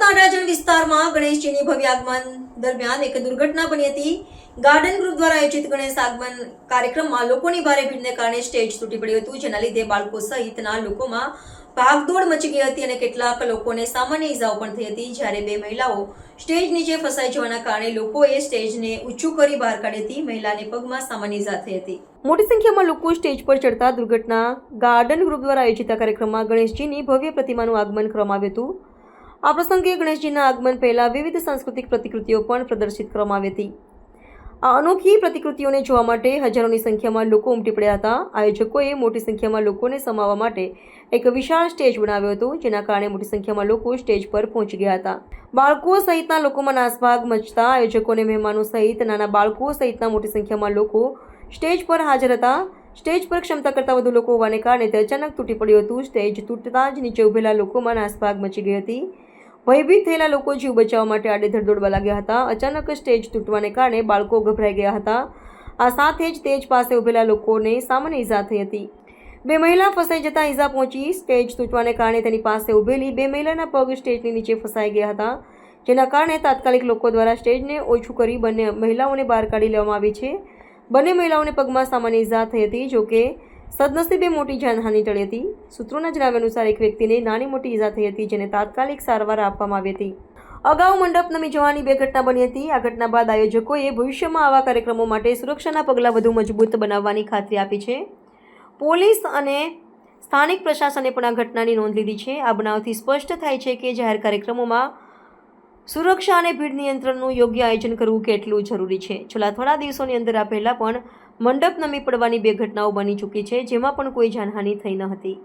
કાંડાજણ વિસ્તારમાં ગણેશજીની ભવ્ય આગમન દરમિયાન એક દુર્ઘટના બની હતી। ગાર્ડન ગ્રુપ દ્વારા આયોજિત ગણેશ આગમન કાર્યક્રમમાં લોકોની ભારે ભીડને કારણે સ્ટેજ તૂટી પડ્યું હતું, જેના લીધે બાળકો સહિતના લોકોમાં ભાગદોડ મચી ગઈ હતી અને કેટલાક લોકોને સામાન્ય ઈજાઓ પણ થઈ હતી। જ્યારે બે મહિલાઓ સ્ટેજ નીચે ફસાઈ જવાના કારણે લોકોએ સ્ટેજને ઊંચું કરી બહાર કાઢી હતી। મહિલાને પગમાં સામાન્ય ઈજા થઈ હતી। મોટી સંખ્યામાં લોકો સ્ટેજ પર ચડતા દુર્ઘટના ગાર્ડન ગ્રુપ દ્વારા આયોજિત કાર્યક્રમમાં ગણેશજીની ભવ્ય પ્રતિમાનું આગમન કરવામાં આવ્યું હતું। આ પ્રસંગે ગણેશજીના આગમન પહેલા વિવિધ સાંસ્કૃતિક પ્રતિકૃતિઓ પણ પ્રદર્શિત કરવામાં આવી હતી। આ અનોખી પ્રતિકૃતિઓને જોવા માટે હજારોની સંખ્યામાં લોકો ઉમટી પડ્યા હતા। આયોજકોએ મોટી સંખ્યામાં લોકોને સમાવવા માટે એક વિશાળ સ્ટેજ બનાવ્યો હતો, જેના કારણે મોટી સંખ્યામાં લોકો સ્ટેજ પર પહોંચી ગયા હતા। બાળકો સહિતના લોકોમાં નાસભાગ મચતા આયોજકો અને મહેમાનો સહિત નાના બાળકો સહિતના મોટી સંખ્યામાં લોકો સ્ટેજ પર હાજર હતા। સ્ટેજ પર ક્ષમતા કરતાં વધુ લોકો હોવાને કારણે તે અચાનક તૂટી પડ્યું હતું। સ્ટેજ તૂટતા જ નીચે ઉભેલા લોકોમાં નાસભાગ મચી ગઈ હતી। ભયભીત થયેલા લોકો જીવ બચાવવા માટે આડેધડ દોડવા લાગ્યા હતા। અચાનક સ્ટેજ તૂટવાને કારણે બાળકો ગભરાઈ ગયા હતા। આ સાથે જ સ્ટેજ પાસે ઉભેલા લોકોને સામાન્ય ઈજા થઈ હતી। બે મહિલા ફસાઈ જતા ઈજા પહોંચી। સ્ટેજ તૂટવાને કારણે તેની પાસે ઉભેલી બે મહિલાના પગ સ્ટેજની નીચે ફસાઈ ગયા હતા, જેના કારણે તાત્કાલિક લોકો દ્વારા સ્ટેજને ઓછું કરી બંને મહિલાઓને બહાર કાઢી લેવામાં આવી છે। બંને મહિલાઓને પગમાં સામાન્ય ઈજા થઈ હતી, જોકે સદનસીબે મોટી જાનહાનિ ટળી હતી। સૂત્રોના જણાવ્યા અનુસાર એક વ્યક્તિને નાની મોટી ઈજા થઈ હતી, જેને તાત્કાલિક સારવાર આપવામાં આવી હતી। અગાઉ મંડપ નમી જવાની બે ઘટના બની હતી। આ ઘટના બાદ આયોજકોએ ભવિષ્યમાં આવા કાર્યક્રમો માટે સુરક્ષાના પગલાં વધુ મજબૂત બનાવવાની ખાતરી આપી છે। પોલીસ અને સ્થાનિક પ્રશાસને પણ આ ઘટનાની નોંધ લીધી છે। આ બનાવથી સ્પષ્ટ થાય છે કે જાહેર કાર્યક્રમોમાં સુરક્ષા અને ભીડ નિયંત્રણનું યોગ્ય આયોજન કરવું કેટલું જરૂરી છે। છેલ્લા થોડા દિવસોની અંદર આ પહેલાં પણ મંડપ નમી પડવાની બે ઘટનાઓ બની ચૂકી છે, જેમાં પણ કોઈ જાનહાનિ થઈ ન હતી।